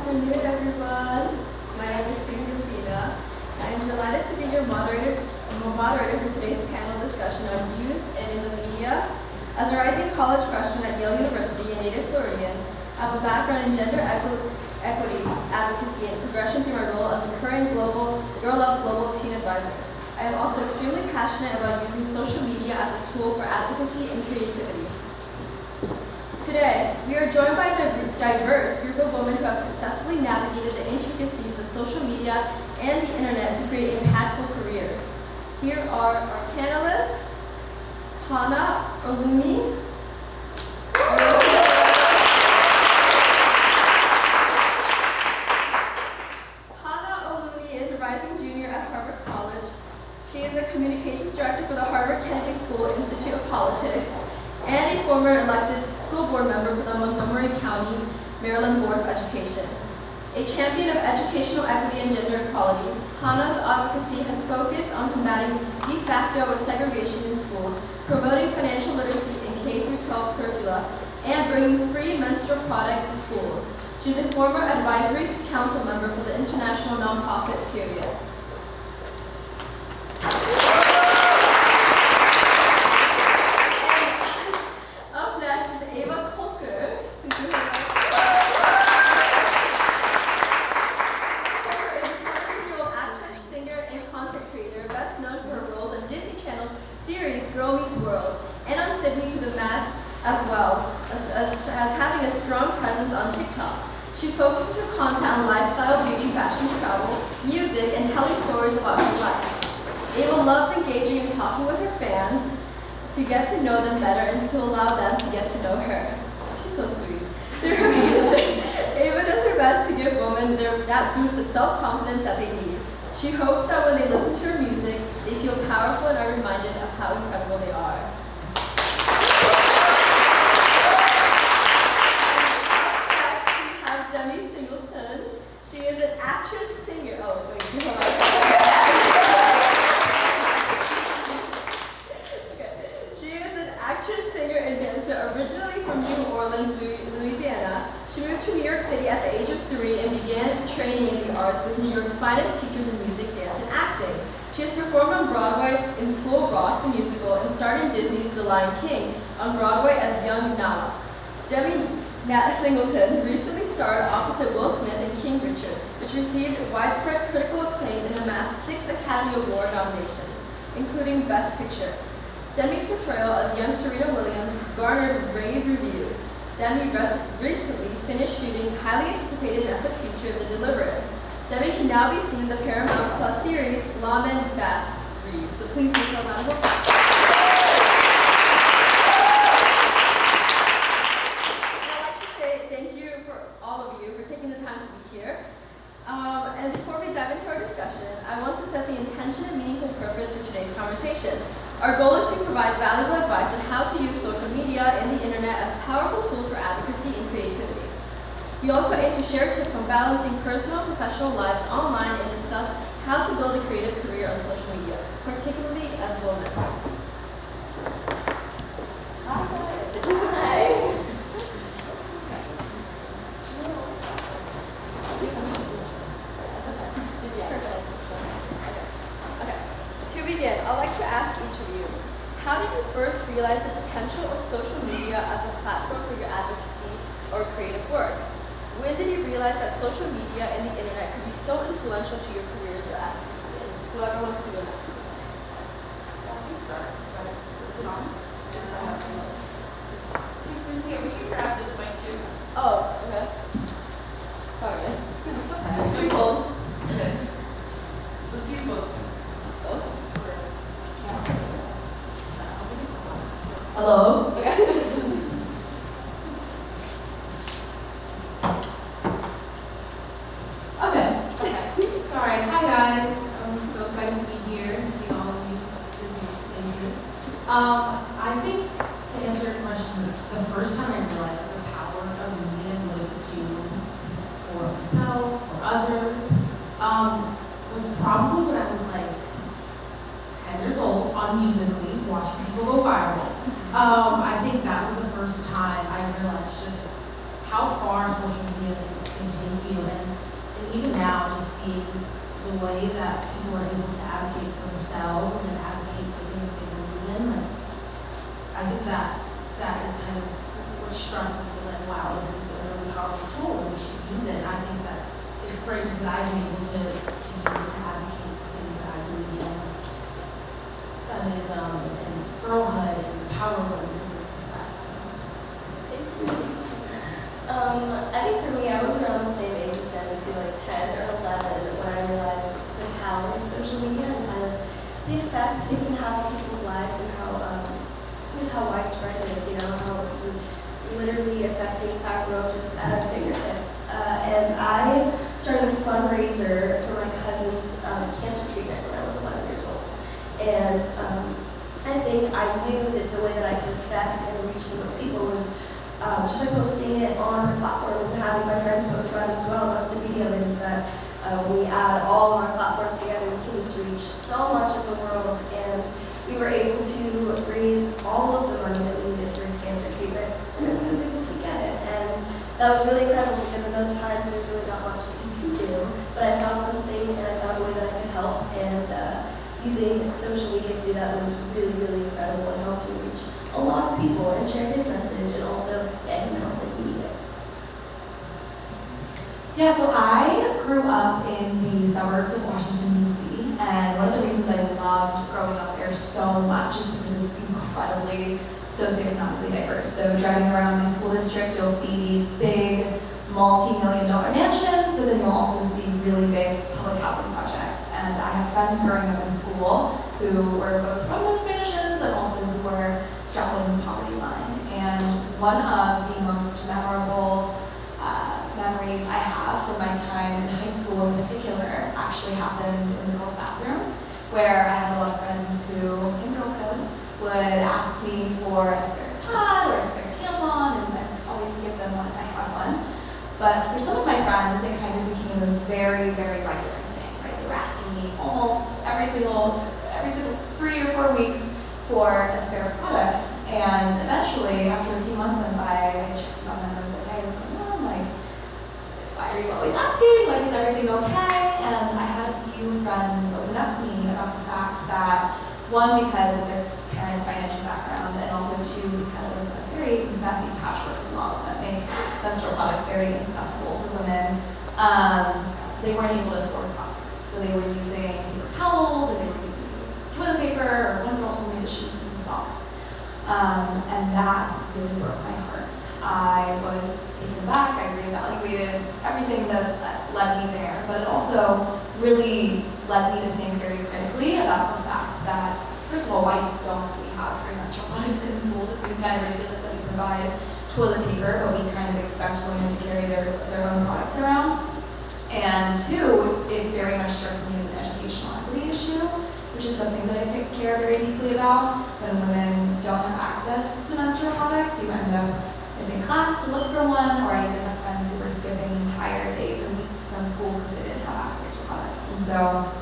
afternoon, everyone. My name is Sina. I am delighted to be your moderator for today's panel discussion on youth and in the media. As a rising college freshman at Yale University and native Floridian, I have a background in gender equity advocacy and progression through my role as a current Girl Love Global Teen Advisor. I am also extremely passionate about using social media as a tool for advocacy and creativity. Today, we are joined by a diverse group of women who have successfully navigated the intricacies of social media and the internet to create impactful careers. Here are our panelists, Hana Olumi. Hana Olumi is a rising junior at Harvard College. She is a communications director for the Harvard Kennedy School Institute of Politics and a former elected school board member for the Montgomery County, Maryland Board of Education. A champion of educational equity and gender equality, Hana's advocacy has focused on combating de facto segregation in schools, promoting financial literacy in K-12 curricula, and bringing free menstrual products to schools. She's a former advisory council member for the international nonprofit Period. She focuses her content on lifestyle, beauty, fashion, travel, music, and telling stories about her life. Ava loves engaging and talking with her fans to get to know them better and to allow them to get to know her. She's so sweet. Through her music, Ava does her best to give women that boost of self-confidence that they need. She hopes that when they listen to her music, they feel powerful and are reminded of how incredible they are. With New York's finest teachers in music, dance, and acting. She has performed on Broadway in School of Rock, the musical, and starred in Disney's The Lion King on Broadway as young Nala. Demi Singleton recently starred opposite Will Smith in King Richard, which received widespread critical acclaim and amassed 6 Academy Award nominations, including Best Picture. Demi's portrayal as young Serena Williams garnered rave reviews. Demi recently finished shooting highly anticipated Netflix feature The Deliverance. Demi can now be seen in the Paramount Plus series Lawman Bass Reeves. So please give her a round of applause. I'd like to say thank you for all of you for taking the time to be here. And before we dive into our discussion, I want to set the intention and meaningful purpose for today's conversation. Our goal is to provide valuable advice on how to use social media and the internet as powerful tools for advocacy and creativity. We also aim to share tips on balancing personal and professional lives online and discuss how to build a creative career on social media, particularly as women. Hi guys. Hi. Okay. To begin, I'd like to ask each of you, how did you first realize the potential of social media as a platform for your advocacy or creative work? When did you realize that social media and the internet could be so influential to your careers or advocacy? And whoever wants to go next. Please start. Is it on? Hey, Cynthia, we can grab this mic too. Oh, okay. Sorry. It's okay. Please hold. Okay. Let's use both. Hello? Okay. Sorry. Hi guys. I'm so excited to be here and see all of you faces. I think to answer your question, the first time I realized the power of media and what it could do for myself, for others, was probably when I was like 10 years old on Musical.ly, watching people go viral. I think that was the first time I realized just how far social media can take you. And even now, just seeing the way that people are able to advocate for themselves and advocate for things that they believe in, like, I think that is kind of what struck me, was like, wow, this is a really powerful tool and we should use it. And I think that it's great because I've been able to use it to advocate for things that I believe in. Feminism and girlhood and empowerment and things like that. So. I think for me, I was around the same age as them, to like 10 or 11, when I realized the power of social media and kind of the effect it can have on people's lives and how just how widespread it is, you know, how it can literally affect the entire world just at our fingertips. And I started a fundraiser for my cousin's cancer treatment when I was 11 years old. And I think I knew that the way that I could affect and reach the most people was just by posting it on our platform and having my friends post about it as well. That's the beauty of it, is that when we add all of our platforms together, we can just reach so much of the world. And we were able to raise all of the money that we needed for his cancer treatment, and then he was able to get it. And that was really incredible, because in those times there's really not much that you can do. But I found something, and I found a way that I could help, and using social media to do that was really, really incredible, and helped me reach a lot of people and share his message, and also get him help that he needed. Yeah, so I grew up in the suburbs of Washington, D.C., and one of the reasons I loved growing up there so much is because it's incredibly socioeconomically diverse. So driving around my school district, you'll see these big, multi-million-dollar mansions, but then you'll also see really big public housing projects. And I have friends growing up in school who were both from those mansions and also who were struggling the poverty line. And one of the most memorable memories I have from my time in high school in particular actually happened in the girls' bathroom, where I had a lot of friends who, in girl code, would ask me for a spare pad or a spare tampon, and I would always give them one if I had one. But for some of my friends, it kind of became a very, very regular thing, right? They were asking me almost every single 3 or 4 weeks for a spare product. And eventually, after a few months went by, I checked on them and I was like, hey, what's going on? Like, why are you always asking? Like, is everything okay? And I had a few friends open up to me about the fact that, one, because of their parents' financial background, and also two, because of a very messy patchwork of laws that make menstrual products very inaccessible for women, they weren't able to afford products. So they were using paper towels, or they were using toilet paper, or one girl told me that she was using socks. And that really broke my heart. I was taken aback, I reevaluated everything that led me there, but it also really led me to think very critically about the fact that, first of all, why don't we have free menstrual products in schools? It seems kind of ridiculous that we provide toilet paper, but we kind of expect women to carry their own products around. And two, it very much struck me as an educational equity issue, which is something that I care very deeply about. When women don't have access to menstrual products, you end up missing class to look for one, or I even have friends who were skipping entire days or weeks from school because they didn't have access to products. And so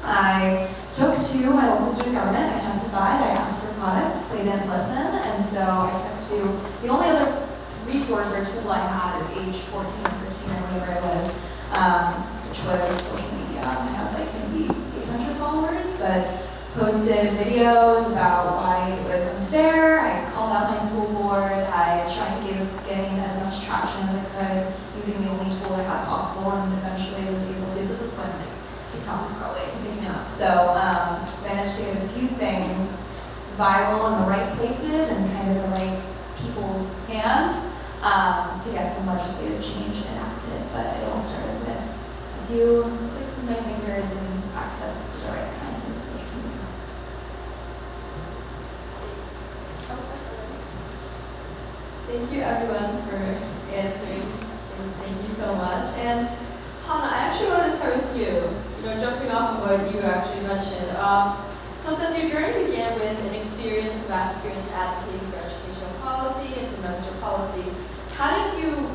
I took to my local student government, I testified, I asked for products, they didn't listen, and so I took to the only other resource or tool I had at age 14 or 15 or whatever it was, which was social media. I had like maybe 800 followers, but posted videos about why it was unfair. I called out my school board. I tried to gain as much traction as I could using the only tool I had possible, and eventually was able to. This was when like TikTok was growing, picking up. So managed to get a few things viral in the right places and kind of the right people's hands to get some legislative change enacted. But it all started with a few clicks of my fingers and access to the right kinds of social media. Thank you everyone for answering, and thank you so much. And Hannah, I actually want to start with you. Jumping off of what you actually mentioned. So since your journey began with a vast experience advocating for educational policy and for menstrual policy, how did you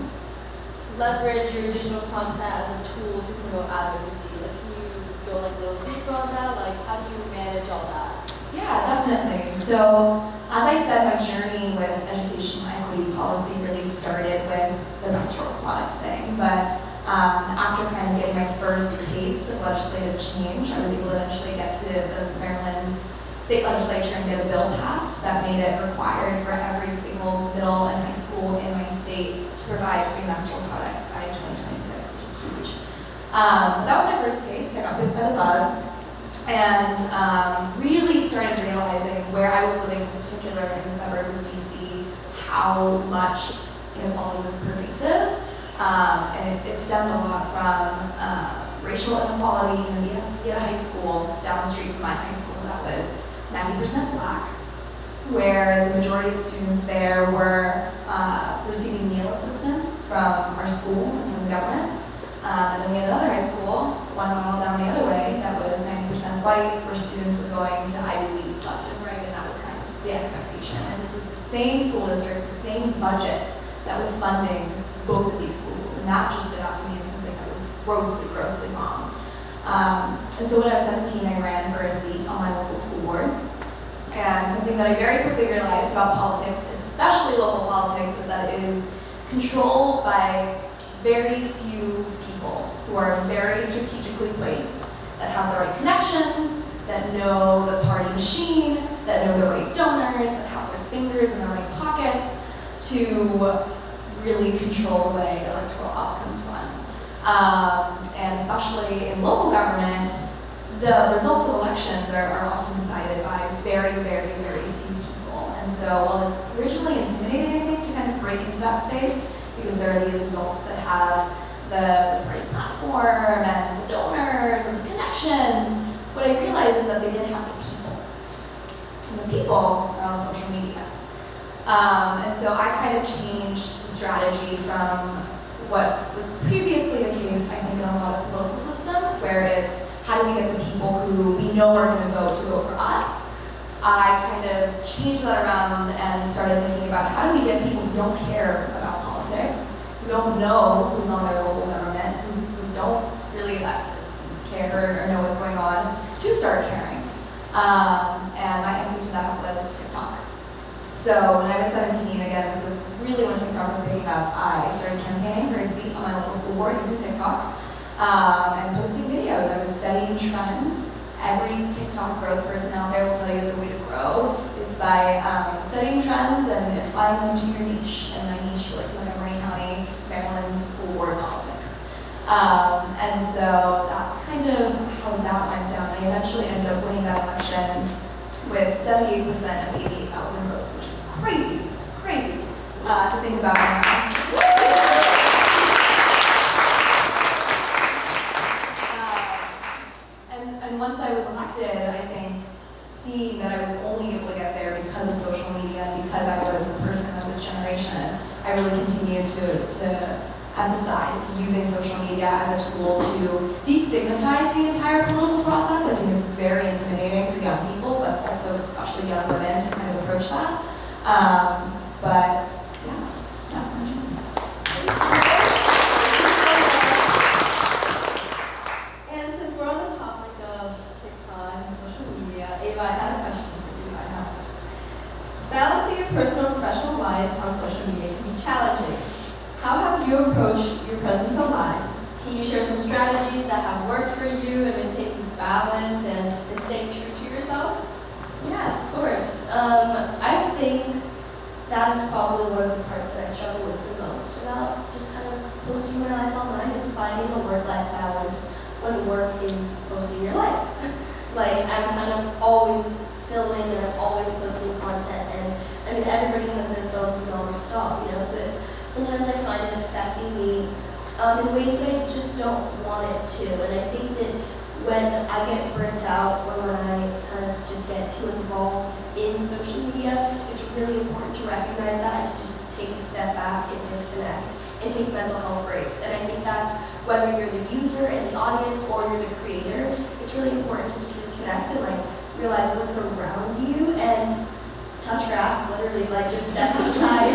leverage your digital content as a tool to promote advocacy? Like, can you go like a little deeper on that? Like, how do you manage all that? Yeah, definitely. So, as I said, my journey with educational equity policy really started with the menstrual product thing. But After kind of getting my first taste of legislative change, I was able to eventually get to the Maryland state legislature and get a bill passed that made it required for every single middle and high school in my state to provide free menstrual products by 2026, which is huge. That was my first taste. I got bit by the bug and really started realizing where I was living, in particular in the suburbs of DC, how much inequality was pervasive. And it stemmed a lot from racial inequality. We had a high school down the street from my high school that was 90% black, where the majority of students there were receiving meal assistance from our school and from the government. And then we had another high school, 1 mile down the other way, that was 90% white, where students were going to Ivy Leagues left and right, and that was kind of the expectation. And this was the same school district, the same budget that was funding both of these schools, and that just stood out to me as something that was grossly, grossly wrong. And so when I was 17, I ran for a seat on my local school board. And something that I very quickly realized about politics, especially local politics, is that it is controlled by very few people who are very strategically placed, that have the right connections, that know the party machine, that know the right donors, that have their fingers in the right pockets to really control the way electoral outcomes run. And especially in local government, the results of elections are often decided by very, very, very few people. And so while it's originally intimidating, I think, to kind of break into that space, because there are these adults that have the party platform and the donors and the connections, what I realized is that they didn't have the people. And the people are on social media. And so I kind of changed the strategy from what was previously the case, I think, in a lot of political systems, where it's how do we get the people who we know are going to vote for us. I kind of changed that around and started thinking about how do we get people who don't care about politics, who don't know who's on their local government, who don't really care or know what's going on, to start caring. And my answer to that was TikTok. So when I was 17, again, this was really when TikTok was picking up, I started campaigning for a seat on my local school board using TikTok and posting videos. I was studying trends. Every TikTok growth person out there will tell you that the way to grow is by studying trends and applying them to your niche. And my niche was Montgomery County, Maryland school board politics. And so that's kind of how that went down. I eventually ended up winning that election with 78% of 88,000 votes, which is crazy, crazy to think about now. And once I was elected, I think seeing that I was only able to get there because of social media and because I was a person of this generation, I really continued to emphasize using social media as a tool to destigmatize the entire political process. I think it's very intimidating for young people, but also especially young women to kind of approach that. But yeah, that's my journey. And since we're on the topic of TikTok and social media, Ava, I had a question for you. Balancing your personal and professional life on social media can be challenging. How have you approached your presence online? Can you share some strategies that have worked for you in maintaining this balance and staying true to yourself? Yeah, of course. I think that is probably one of the parts that I struggle with the most about just kind of posting my life online, is finding a work-life balance when work is posting your life. Like, I'm kind of always filming and I'm always posting content, and I mean, everybody has their phones non-stop, you know, so sometimes I find it affecting me in ways that I just don't want it to. And I think that when I get burnt out or when I kind of just get too involved in social media, it's really important to recognize that and to just take a step back and disconnect and take mental health breaks. And I think that's whether you're the user and the audience or you're the creator, it's really important to just disconnect and like realize what's around you and touch grass, literally, like just step outside,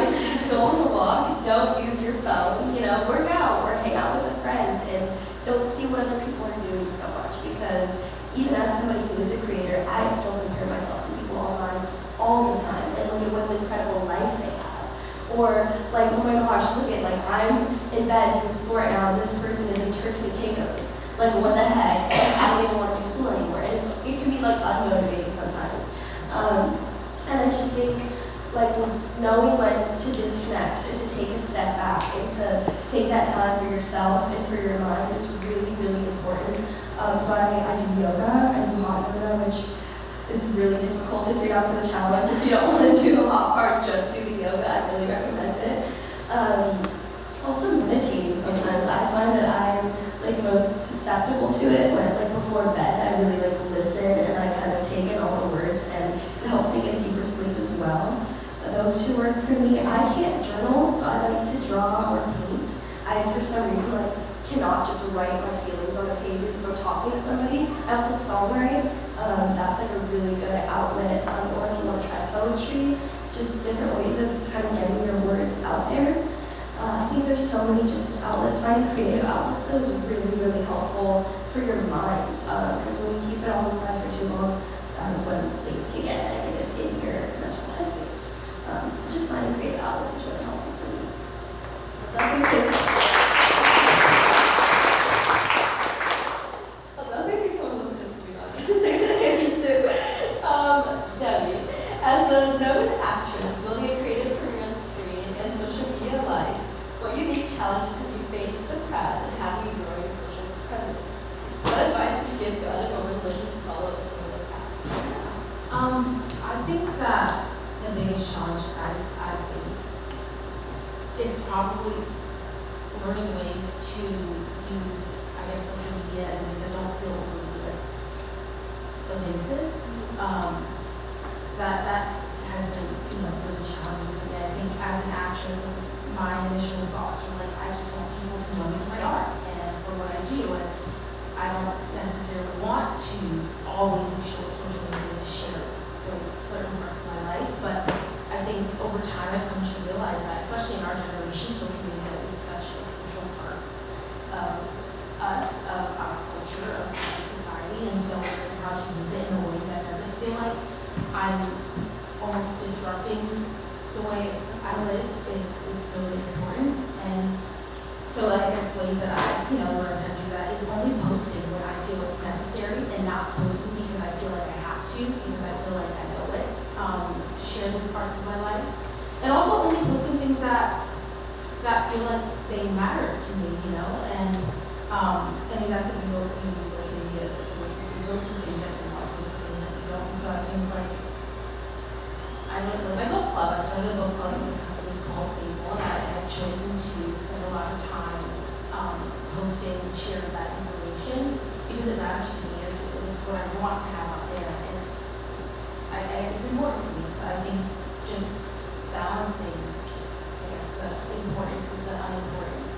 go on a walk, don't use your phone, you know, work out or hang out with a friend, and don't see what other people are doing so much, because even as somebody who is a creator, I still compare myself to people online all the time and look at what an incredible life they have, Or like, oh my gosh, look at, like, I'm in bed doing sport now and this person is in Turks and Caicos. Like, what the heck? I don't even want to do school anymore. And it can be like unmotivating sometimes. And I just think, like, knowing when to disconnect and to take a step back and to take that time for yourself and for your mind is really, really important. So I do yoga, I do hot yoga, which is really difficult if you're not for the challenge. If you don't want to do the hot part, just do the yoga. I really recommend it. Also meditating sometimes. I find that I'm like most susceptible to it when, like, before bed, I really like listen and I kind of take in all the words, and it helps me get deeper sleep as well. Those two work for me. I can't journal, so I like to draw or paint. I, for some reason, like, cannot just write my feelings on a page if I'm talking to somebody. I also songwrite. That's like a really good outlet. Or if you want to try poetry, just different ways of kind of getting your words out there. I think there's so many just outlets. Finding creative outlets, though, is really, really helpful for your mind. Because when you keep it all inside for too long, that is when things can get negative in your mental headspace. So just finding creative outlets is really helpful for me. That makes me so those tips, to be honest. Me too. Debbie, as a nose actress building a creative career on screen and social media life, what unique challenges have you faced with the press and have you growing social presence? What advice would you give to other women looking to follow a similar path? I think that the biggest challenge I face is probably learning ways to use, I guess, social media in ways that don't feel really evasive. That has been, really challenging for me. I think as an actress, my initial thoughts were like, I just want people to know me for my art and for what I do. And I don't necessarily want to always be sure social media to share certain parts of my life, but I think over time I've come to realize that, especially in our generation, social media is such a crucial part of us, of our culture, of our society, and so learning how to use it in a way that doesn't feel like I'm almost disrupting the way I live is really important. And so I guess ways that I, learn how to do that is only posting when I feel it's necessary and not posting because I feel like I have to, because I feel like I know it, to share those parts of my life. And also only posting things that feel like they matter to me, and I mean that's something that we use social media, you post some things that you want, post some things that you don't. So I think like I went with my book club. I started a book club with a company called Fable, and I've chosen to spend a lot of time posting and sharing that information because it matters to me. It's what I want to have out there, and it's important to me. So I think just balancing, I guess, the important with the unimportant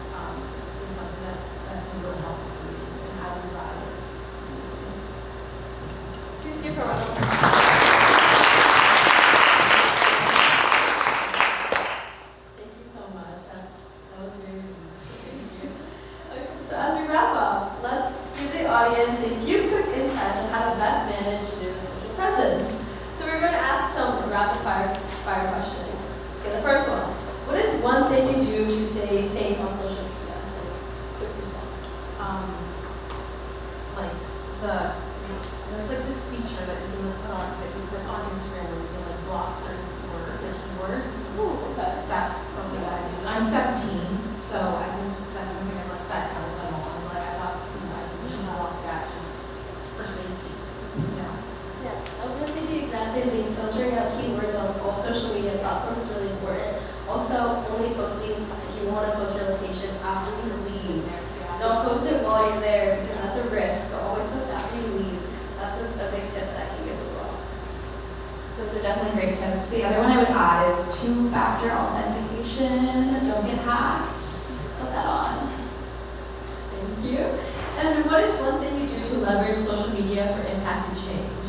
is something that's been really helpful for me and how we rise to do something. Please give her a round of applause. Thank you so much. That was very good. Thank you. Okay, so as we wrap up, let's give the audience a few quick insights on how to best manage their social presence. So we're going to ask some rapid fire questions. Okay, the first one. What is one thing you do to stay safe on social media? So just quick responses. There's like this feature that you can put on, that's on Instagram where you can like block certain words, like keywords. Ooh, okay. That's something that I use. I'm 17, so I think that's something I've like sat down with them on. Like I thought, I should block that just for safety. Yeah, I was going to say the exact same thing. Filtering out keywords on all social media platforms is really important. Also, only posting if you want to post your location after you leave. Don't post it while you're there because that's a risk. So always post after you leave. That's a big tip that I can give as well. Those are definitely great tips. The other one I would add is two-factor authentication. Don't get hacked. Put that on. Thank you. And what is one thing you do to leverage social media for impact and change?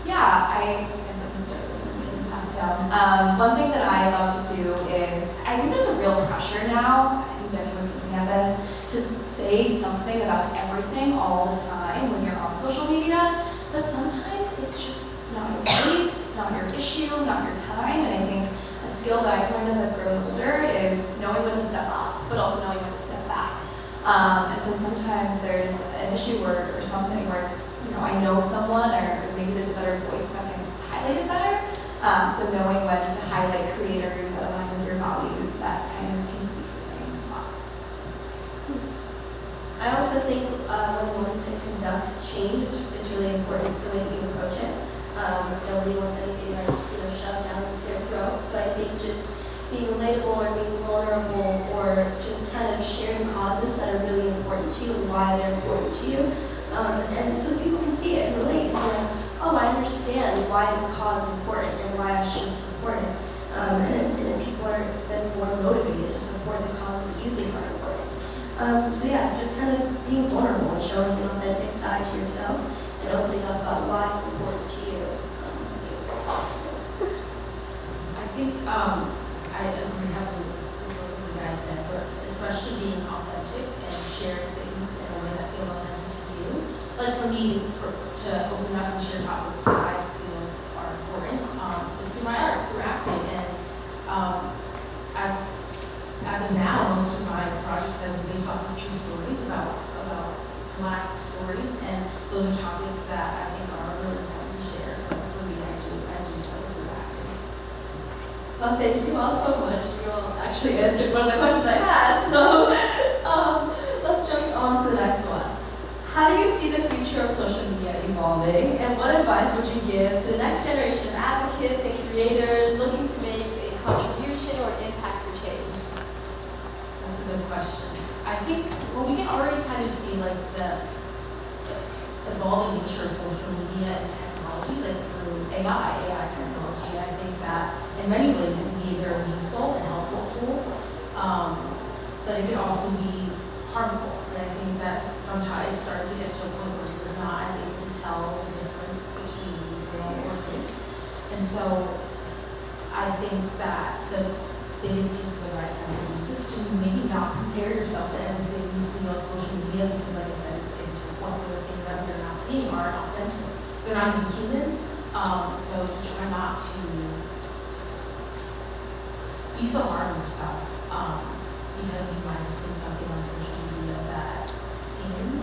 Yeah, I guess I can start this one and pass it down. One thing that I love to do is, I think there's a real pressure now, I think Debbie was hinting at this, to say something about everything all the time when you're on social media, but sometimes it's just not your place, not your issue, not your time, and I think at skill that I've learned as I've grown older is knowing when to step up, but also knowing when to step back. And so sometimes there's an issue or something where it's, I know someone, or maybe there's a better voice that can highlight it better. So knowing when to highlight creators that align with your values that kind of can speak to things. I also think when you want to conduct change, it's really important the way that you approach it. Nobody wants anything shoved down their throat. So I think just being relatable or being vulnerable or just kind of sharing causes that are really important to you and why they're important to you. And so that people can see it and relate and be like, oh, I understand why this cause is important and why I should support it. And then people are then more motivated to support the cause that you think are important. So yeah, just kind of being vulnerable and showing an authentic side to yourself and opening up about why it's important to you. I think I agree heavily with what you guys said, but especially being authentic and sharing things in a way that feels authentic to you. Like for me, to open up and share topics that I feel are important is through my art, through acting. And as of now, most of my projects have been based off of true stories about Black stories, and those are topics that I think are really important to share. So for me, I do so through acting. Well, thank you all so much. You all actually answered one of the questions I had. So let's jump on to the next one. How do you see the future of social media evolving, and what advice would you give to the next generation of advocates and creators looking to make a contribution or impact to change? That's a good question. I think, we can already kind of see like the evolving nature of social media and technology, like through AI technology. I think that in many ways it can be a very useful and helpful tool, but it can also be harmful. And I think that sometimes it starts to get to a point where you're not as able to tell the difference between real or fake. And so I think that the biggest piece of advice I would use is to maybe not compare yourself to everything you see on social media, because like I said, it's one of the things that we're not seeing are authentic. They're not even human. So to try not to be so hard on yourself because you might have seen something on social media that seems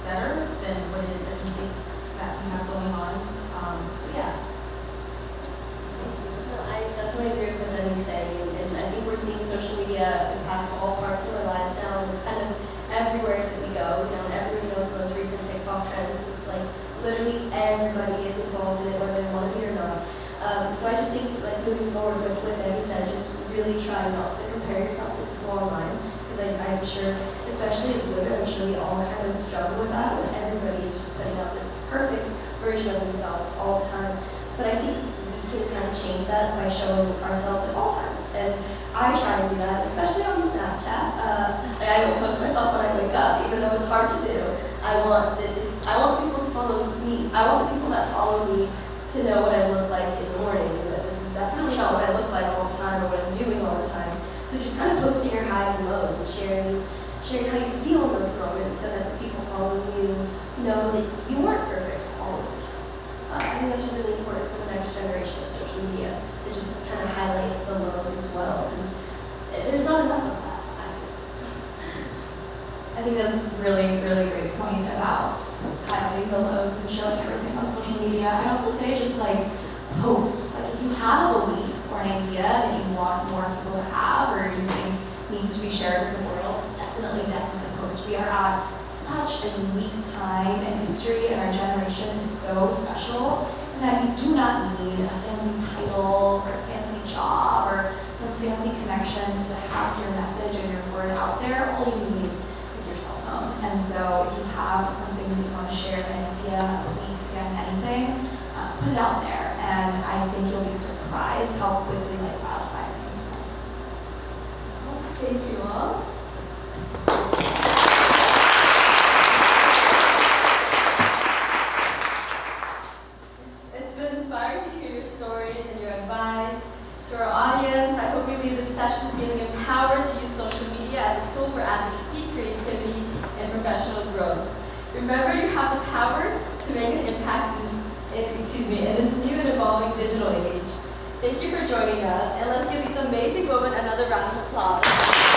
better than what it is that you think that you have going on. But yeah. No, I definitely agree with what Demi's saying, and I think we're seeing social media impact all parts of our lives now, and it's kind of everywhere that we go, and everybody knows the most recent TikTok trends. It's like literally everybody is involved in it, whether they want to be or not. So I just think, like, moving forward with what Demi said, just really try not to compare yourself to people online, because I'm sure, especially as women, I'm sure we all kind of struggle with that, when everybody is just putting out this perfect version of themselves all the time. But I think we can kind of change that by showing ourselves at all times. And I try to do that, especially on Snapchat. I don't post myself when I wake up, even though it's hard to do. I want people to follow me. I want the people that follow me to know what I look like in the morning, but this is definitely not what I look like all the time or what I'm doing all the time. So just kind of posting your highs and lows and sharing how you feel in those moments so that the people following you know that you weren't perfect all of the time. I think that's really important for the next generation of social media, to just kind of highlight the lows as well, because there's not enough of that, I think. I think that's a really, really great point about highlighting the lows and showing everything on social media. I'd also say just like post. Like if you have a belief or an idea that you want more people to have or you think needs to be shared with the world, definitely post. We are at such a unique time in history, and our generation is so special, and that you do not need a fancy title or a fancy job or some fancy connection to have your message and your word out there. All you need is your cell phone. And so if you have something that you want to share, an idea, a belief, again, anything, put it out there. And I think you'll be surprised how quickly like wildfire can spread. Thank you all. It's been inspiring to hear your stories and your advice. To our audience, I hope you leave this session feeling empowered to use social media as a tool for advocacy, creativity, and professional growth. Remember, you have the power to make an impact in this new and evolving digital age. Thank you for joining us, and let's give these amazing women another round of applause.